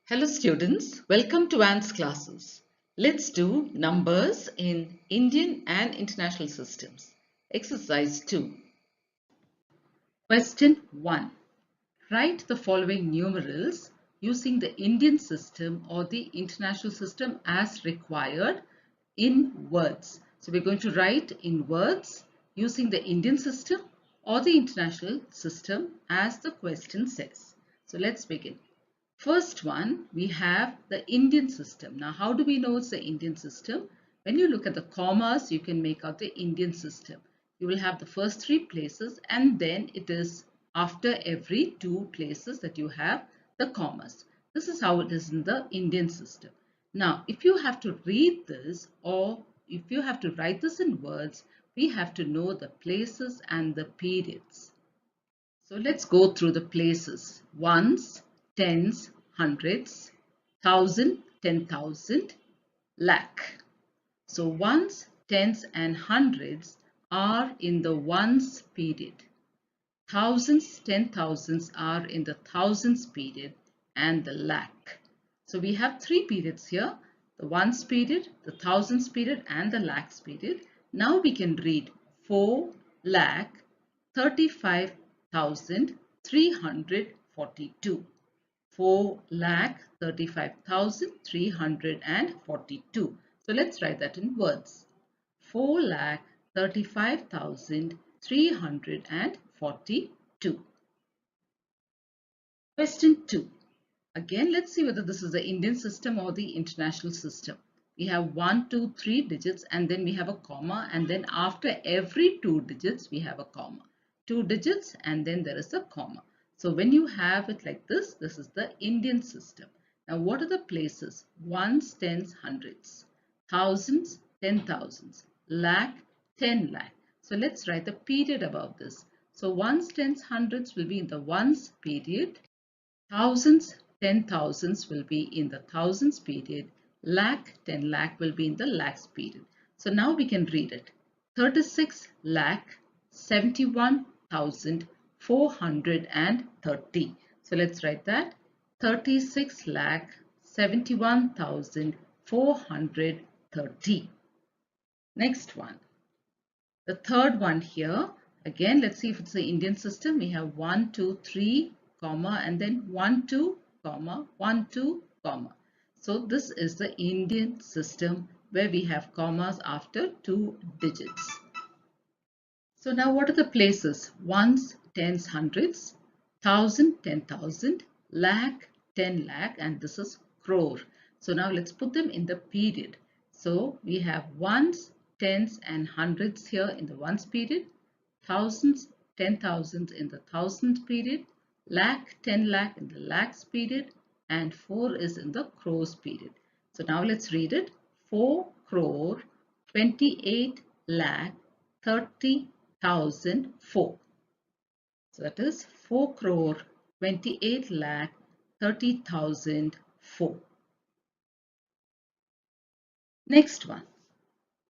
Hello students, welcome to Anne's classes. Let's do numbers in Indian and international systems. Exercise 2. Question 1. Write the following numerals using the Indian system or the international system as required in words. So we're going to write in words using the Indian system or the international system as the question says. So let's begin. First one, we have the Indian system. Now, how do we know it's the Indian system? When you look at the commas, you can make out the Indian system. You will have the first three places and then it is after every two places that you have the commas. This is how it is in the Indian system. Now, if you have to read this or if you have to write this in words, we have to know the places and the periods. So let's go through the places. Ones, tens, hundreds, thousand, 10,000, lakh. So ones, tens and hundreds are in the ones period. Thousands, 10,000s are in the thousands period and the lakh. So we have three periods here. The ones period, the thousands period and the lakhs period. Now we can read 4 lakh 35,342. 4 lakh 35,342. So let's write that in words. 4 lakh 35,342. Question 2. Again, let's see whether this is the Indian system or the international system. We have 1, 2, 3 digits and then we have a comma, and then after every 2 digits we have a comma. 2 digits and then there is a comma. So when you have it like this is the Indian system. Now what are the places? Ones, tens, hundreds, thousands, 10,000s, lakh, 10 lakh. So let's write the period above this. So ones, tens, hundreds will be in the ones period. Thousands, 10,000s will be in the thousands period. Lakh, 10 lakh will be in the lakhs period. So now we can read it. 36 lakh 71,430. So let's write that. 36 lakh 71,430. Next one. The third one here. Again, let's see if it's the Indian system. We have 1, 2, 3, comma, and then 1, 2, comma, 1, 2, comma. So this is the Indian system where we have commas after 2 digits. So now what are the places? Ones, tens, hundreds, thousand, 10,000, lakh, 10 lakh, and this is crore. So now let's put them in the period. So we have ones, tens and hundreds here in the ones period, thousands, 10,000s in the thousands period, lakh, 10 lakh in the lakhs period, and 4 is in the crores period. So now let's read it. 4 crore 28 lakh 30,004. So that is 4 crore 28 lakh 30,004. Next one.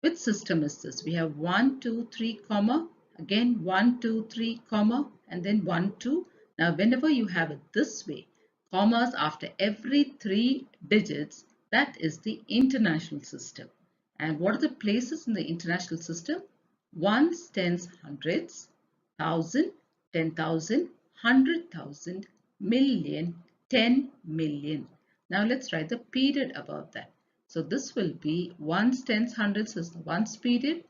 Which system is this? We have 1, 2, 3, comma, again 1, 2, 3, comma, and then 1, 2. Now whenever you have it this way, commas after every 3 digits, that is the international system. And what are the places in the international system? Ones, tens, hundreds, thousand, 10,000, 100,000, million, 10 million. Now let's write the period above that. So this will be ones, tens, hundreds is the ones period,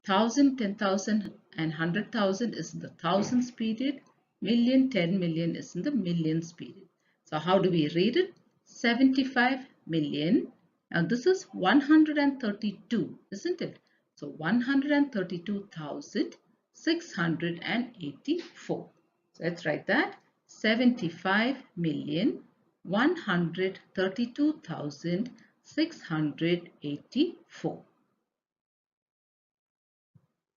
1,000, 10,000 and 100,000 is in the thousands period, million, 10 million is in the millions period. So how do we read it? 75 million. Now this is 132, isn't it? So 132,684. So let's write that. 75,132,684.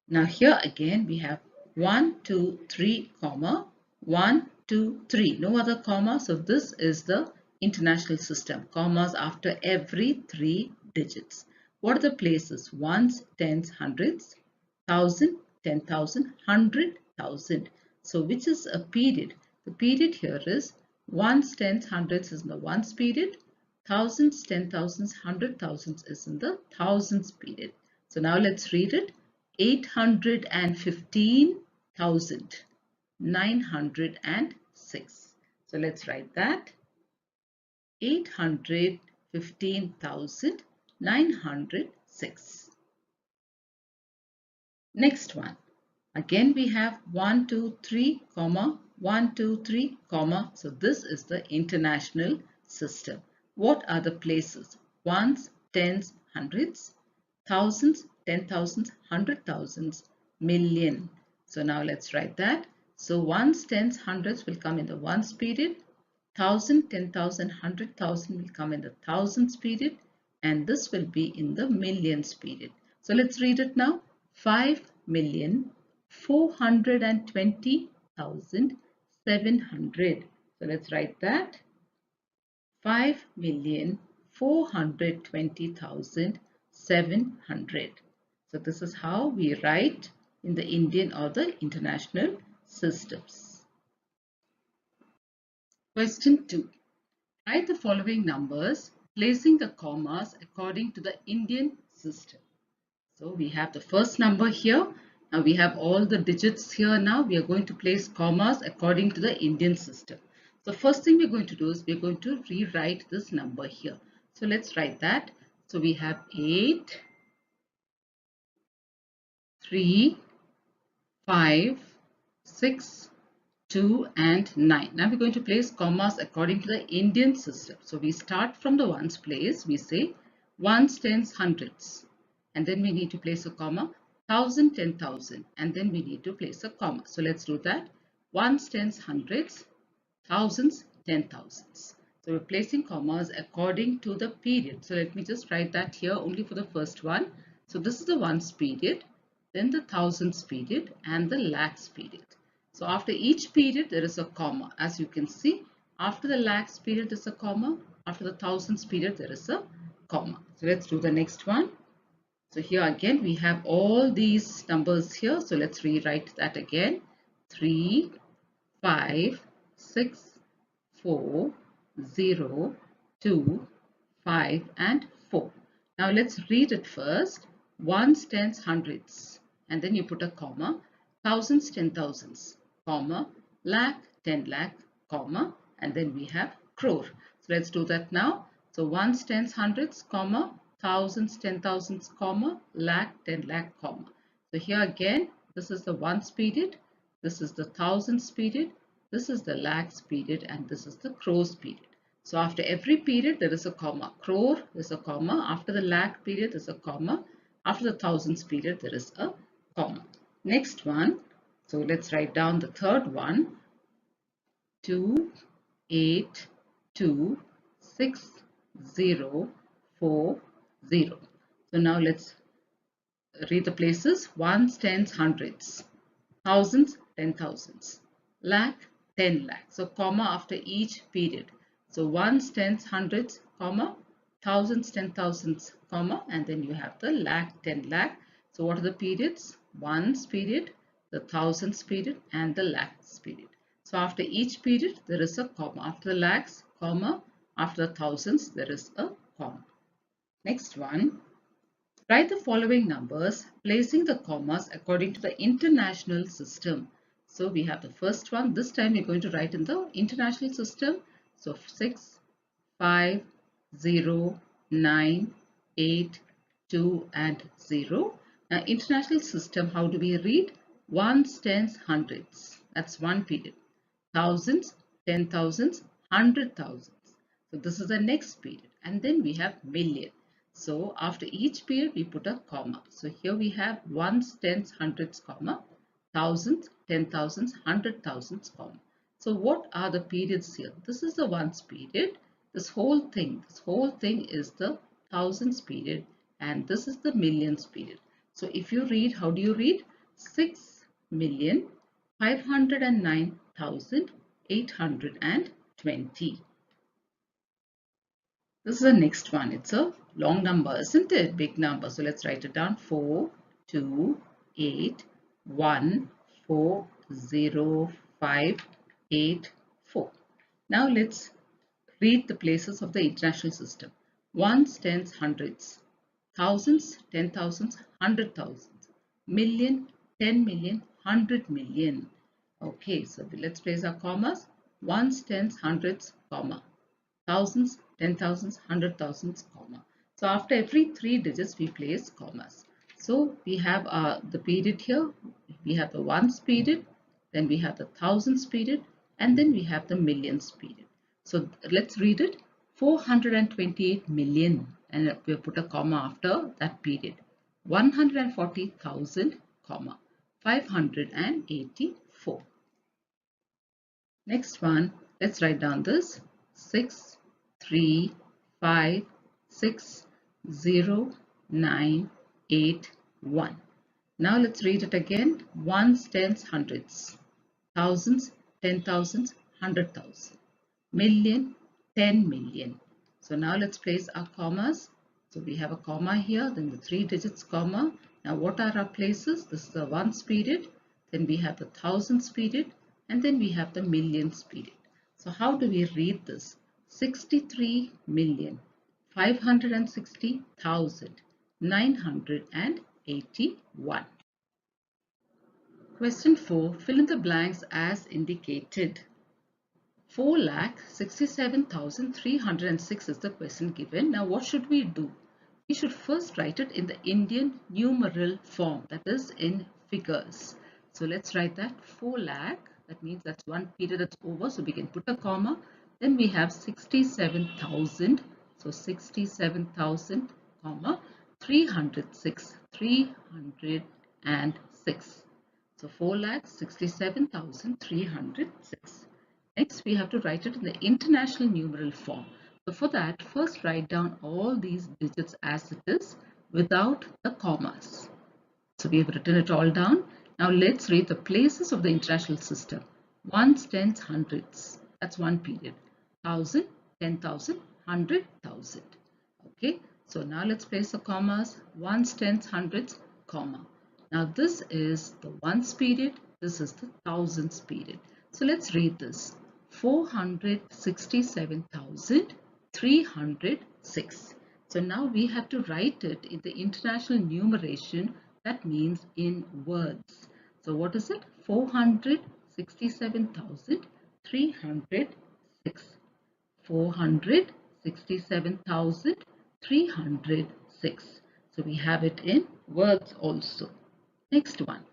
Now here again we have 1, 2, 3, comma, 1, 2, 3. No other comma. So this is the international system. Commas after every 3 digits. What are the places? Ones, tens, hundreds, 1,000, 10,000, 100,000. So which is a period? The period here is Ones, tens, hundreds is in the ones period. Thousands, 10,000s, 100,000s is in the thousands period. So now let's read it. 815,906. So let's write that. 815,906. Next one. Again we have 1, 2, 3, comma, 1, 2, 3, comma. So this is the international system. What are the places? Ones, tens, hundreds, thousands, 10,000s, 100,000s, million. So now let's write that. So ones, tens, hundreds will come in the ones period. 1,000, 10,000, 100,000 will come in the thousands period, and this will be in the millions period. So let's read it now. 5,420,700. So let's write that. 5,420,700. So this is how we write in the Indian or the international systems. Question 2. Write the following numbers, placing the commas according to the Indian system. So we have the first number here. Now we have all the digits here now. We are going to place commas according to the Indian system. So first thing we're going to do is we're going to rewrite this number here. So let's write that. So we have 8, 3, 5, 6, 2 and 9. Now we're going to place commas according to the Indian system. So we start from the ones place. We say ones, tens, hundreds. And then we need to place a comma. 1,000, 10,000. And then we need to place a comma. So let's do that. Ones, tens, hundreds, thousands, 10,000s. So we're placing commas according to the period. So let me just write that here only for the first one. So this is the ones period, then the thousands period and the lakhs period. So after each period, there is a comma. As you can see, after the lakhs period, there is a comma. After the thousands period, there is a comma. So let's do the next one. So here again, we have all these numbers here. So let's rewrite that again. 3, 5, 6, 4, 0, 2, 5 and 4. Now let's read it first. Ones, tens, hundreds. And then you put a comma. Thousands, 10,000s. Comma, lakh, 10 lakh, comma, and then we have crore. So let's do that now. So ones, tens, hundreds, comma, thousands, 10,000s, comma, lakh, 10 lakh, comma. So here again, this is the ones period, this is the thousands period, this is the lakhs period, and this is the crores period. So after every period, there is a comma. Crore is a comma. After the lakh period, there is a comma. After the thousands period, there is a comma. Next one. So let's write down the third one. 2, 8, 2, 6, 0, 4, 0. So now let's read the places. Ones, tens, hundreds. Thousands, 10,000s. Lakh, 10 lakh. So comma after each period. So ones, tens, hundreds, comma, thousands, 10,000s, comma, and then you have the lakh, 10 lakh. So what are the periods? Ones period, the thousands period, and the lakhs period. So after each period, there is a comma. After the lakhs, comma. After the thousands, there is a comma. Next one. Write the following numbers, placing the commas according to the international system. So we have the first one. This time we're going to write in the international system. So 6, 5, 0, 9, 8, 2 and 0. Now international system, how do we read? Ones, tens, hundreds. That's one period. Thousands, 10,000s, 100,000s. So this is the next period. And then we have million. So after each period, we put a comma. So here we have ones, tens, hundreds, comma, thousands, 10,000s, 100,000s, comma. So what are the periods here? This is the ones period. This whole thing is the thousands period, and this is the millions period. So if you read, how do you read? 6,509,820. This is the next one. It's a long number, isn't it? Big number. So let's write it down. 4, 2, 8, 1, 4, 0, 5, 8, 4. Now let's read the places of the international system. Ones, tens, hundreds, thousands, 10,000s, 100,000s, million, 10 million, 100 million. Okay, so let's place our commas. Ones, tens, hundreds, comma. Thousands, 10,000s, 100,000s, comma. So after every 3 digits, we place commas. So we have the period here. We have the ones period, then we have the thousands period, and then we have the millions period. So let's read it. 428 million, and we put a comma after that period. 140,000, comma. 584. Next one, let's write down this 6, 3, 5, 6, 0, 9, 8, 1. Now let's read it again. Ones, tens, hundreds, thousands, 10,000s, 100,000, million, 10 million. So now let's place our commas. So we have a comma here, then the 3 digits comma. Now what are our places? This is the ones period, then we have the thousands period, and then we have the millions period. So how do we read this? 63,560,981. Question 4. Fill in the blanks as indicated. 4,67,306 is the question given. Now what should we do? We should first write it in the Indian numeral form, that is in figures. So let's write that 4 lakh. That means that's one period that's over. So we can put a comma. Then we have 67,000. So 67,000, comma, 306. 306. So 4,67,306. Next, we have to write it in the international numeral form. So for that, first write down all these digits as it is without the commas. So we have written it all down. Now let's read the places of the international system. Ones, tens, hundreds. That's one period. 1,000, 10,000, 100,000. Okay. So now let's place the commas. Ones, tens, hundreds, comma. Now this is the ones period. This is the thousands period. So let's read this. 467,306. So now we have to write it in the international numeration, that means in words. So what is it? 467,306. 467,306. So we have it in words also. Next one.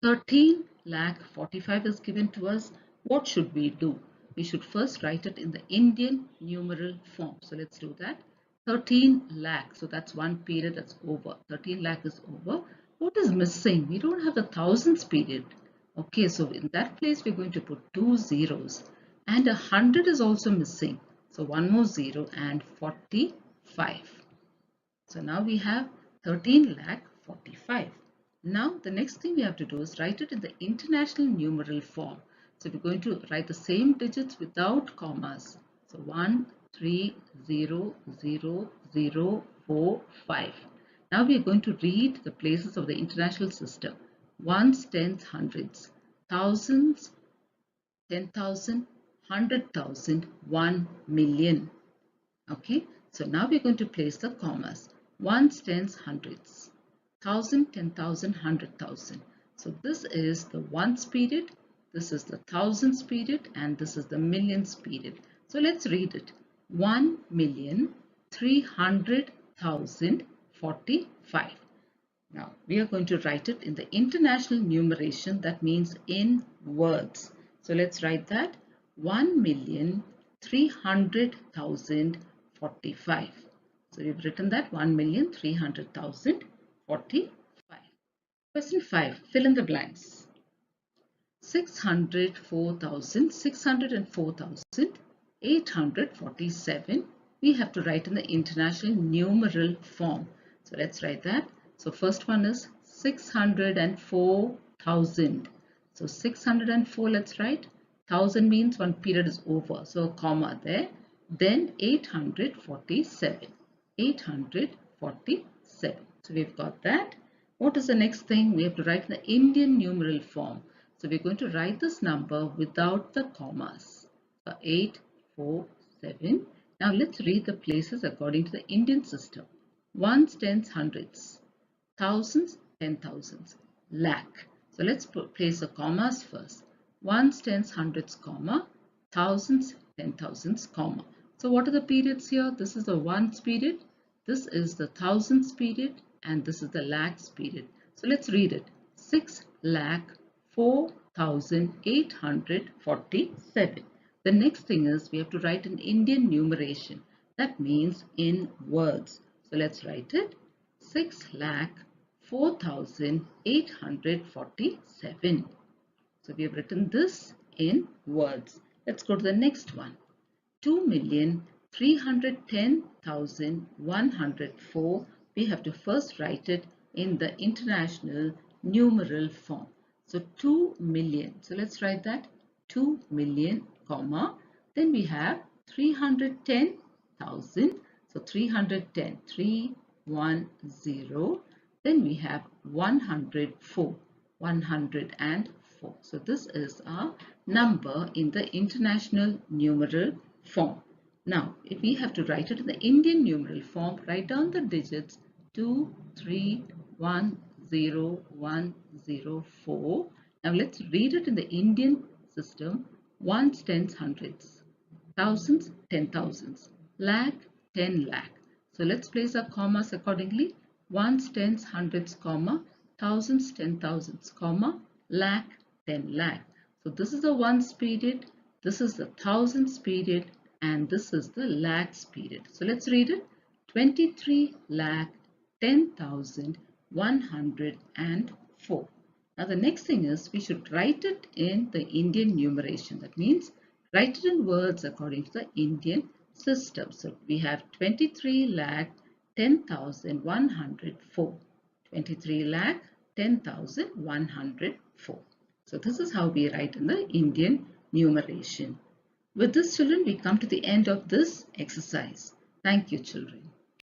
13 lakh 45 is given to us. What should we do? We should first write it in the Indian numeral form. So let's do that. 13 lakh. So that's one period that's over. 13 lakh is over. What is missing? We don't have the thousands period. Okay, so in that place we're going to put 2 zeros. And 100 is also missing. So one more 0 and 45. So now we have 13 lakh 45. Now the next thing we have to do is write it in the international numeral form. So we're going to write the same digits without commas. So 1, 3, 0, 0, 0, 4, 5. Now we are going to read the places of the international system. Ones, tens, hundreds, thousands, 10,000, 100,000, 1 million. Okay, so now we're going to place the commas. Ones, tens, hundreds, 1,000, 10,000, 100,000. So this is the ones period, this is the thousands period, and this is the millions period. So let's read it. 1,300,045. Now we are going to write it in the international numeration, that means in words. So let's write that. 1,300,045. So we've written that 1,300,045. Question 5. Fill in the blanks. 604,847. We have to write in the international numeral form. So let's write that. So first one is 604,000. So 604, let's write. 1,000 means one period is over. So a comma there. Then 847. 847. So we've got that. What is the next thing? We have to write in the Indian numeral form. So we're going to write this number without the commas. So 8, 7. Now let's read the places according to the Indian system. Ones, tens, hundreds, thousands, 10,000s, lakh. So let's place a commas first. Ones, tens, hundreds, comma, thousands, 10,000s, comma. So what are the periods here? This is the ones period, this is the thousands period, and this is the lakhs period. So let's read it. 6,04,847. The next thing is we have to write an Indian numeration. That means in words. So let's write it. 6,04,847. So we have written this in words. Let's go to the next one. 2,310,104. We have to first write it in the international numeral form. So 2 million. So let's write that 2 million, comma. Then we have 310,000. So 310, 310. Then we have 104, 104. So this is our number in the international numeral form. Now, if we have to write it in the Indian numeral form, write down the digits 2, 3, 1, 0, 1, 0, 4. Now, let's read it in the Indian system. Ones, tens, hundreds, thousands, 10,000s, lakh, 10 lakh. So, let's place our commas accordingly. Ones, tens, hundreds, comma, thousands, 10,000s, comma, lakh, 10 lakh. So, this is the ones period. This is the thousands period, and this is the lakhs period. So let's read it. 23 lakh 10,104. Now the next thing is we should write it in the Indian numeration. That means write it in words according to the Indian system. So we have 23 lakh 10,104. 23 lakh 10,104. So this is how we write in the Indian numeration. With this, children, we come to the end of this exercise. Thank you, children.